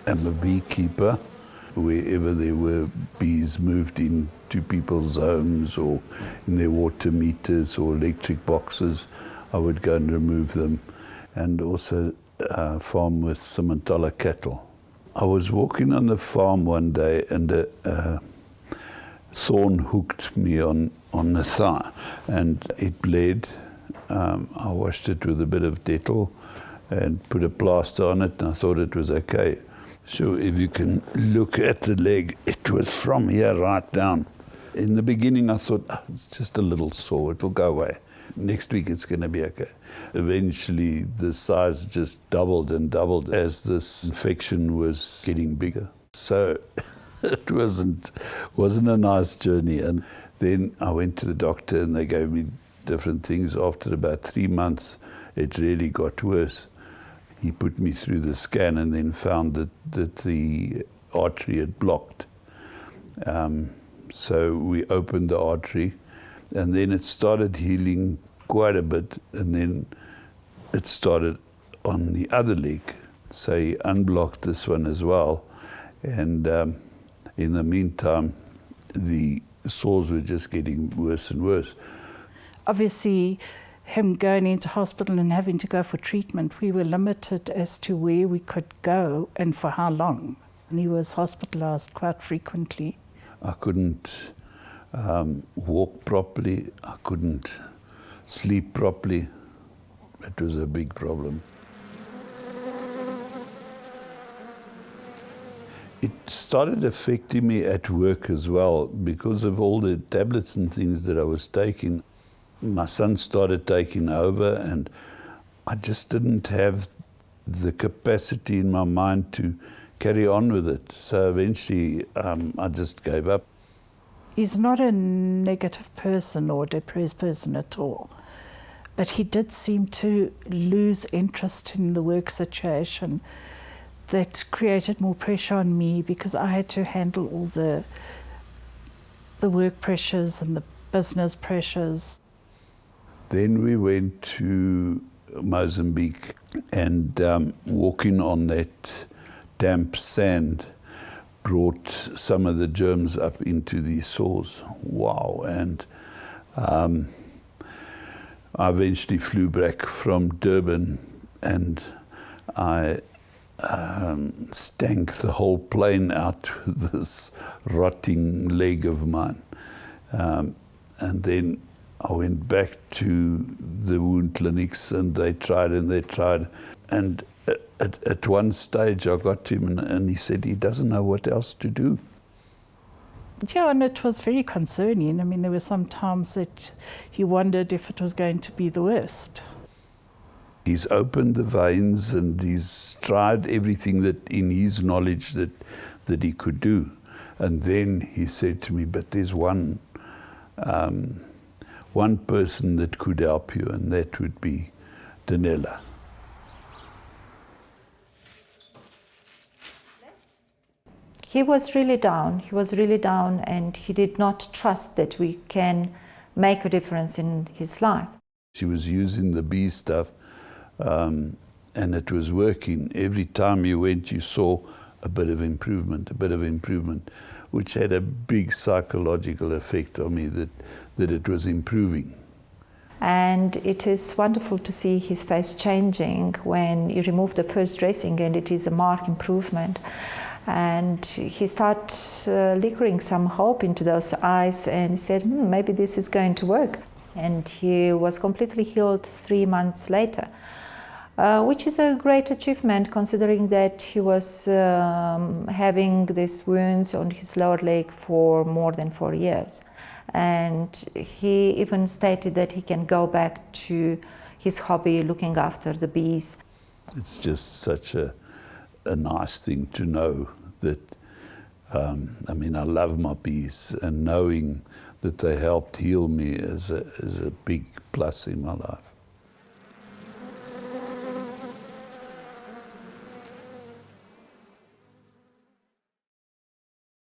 am a beekeeper. Wherever there were bees moved into people's homes or in their water meters or electric boxes, I would go and remove them, and also farm with Simmental cattle. I was walking on the farm one day and a thorn hooked me on the thigh and it bled. I washed it with a bit of Dettol and put a plaster on it, and I thought it was okay. So if you can look at the leg, it was from here right down. In the beginning I thought, it's just a little sore, it'll go away. Next week it's going to be okay. Eventually the size just doubled and doubled as this infection was getting bigger. So it wasn't a nice journey. And then I went to the doctor and they gave me different things. After about 3 months, it really got worse. He put me through the scan and then found that the artery had blocked. So we opened the artery and then it started healing quite a bit, and then it started on the other leg. So he unblocked this one as well. And in the meantime, the sores were just getting worse and worse. Obviously, him going into hospital and having to go for treatment, we were limited as to where we could go and for how long. And he was hospitalized quite frequently. I couldn't walk properly. I couldn't sleep properly. It was a big problem. It started affecting me at work as well because of all the tablets and things that I was taking. My son started taking over and I just didn't have the capacity in my mind to carry on with it. So eventually I just gave up. He's not a negative person or depressed person at all, but he did seem to lose interest in the work situation. That created more pressure on me because I had to handle all the work pressures and the business pressures. Then we went to Mozambique and walking on that damp sand brought some of the germs up into these sores. Wow. And I eventually flew back from Durban and I stank the whole plane out with this rotting leg of mine. And then I went back to the wound clinics and they tried. And at one stage I got to him and he said he doesn't know what else to do. Yeah, and it was very concerning. I mean, there were some times that he wondered if it was going to be the worst. He's opened the veins and he's tried everything that in his knowledge that he could do. And then he said to me, but there's one person that could help you, and that would be Danella. He was really down. He was really down, and he did not trust that we can make a difference in his life. She was using the bee stuff, and it was working. Every time you went, you saw a bit of improvement, which had a big psychological effect on me that it was improving. And it is wonderful to see his face changing when you remove the first dressing, and it is a marked improvement. And he started flickering some hope into those eyes, and he said, maybe this is going to work. And he was completely healed 3 months later, which is a great achievement considering that he was having these wounds on his lower leg for more than 4 years. And he even stated that he can go back to his hobby, looking after the bees. It's just such a nice thing to know that, I mean, I love my bees, and knowing that they helped heal me is a big plus in my life.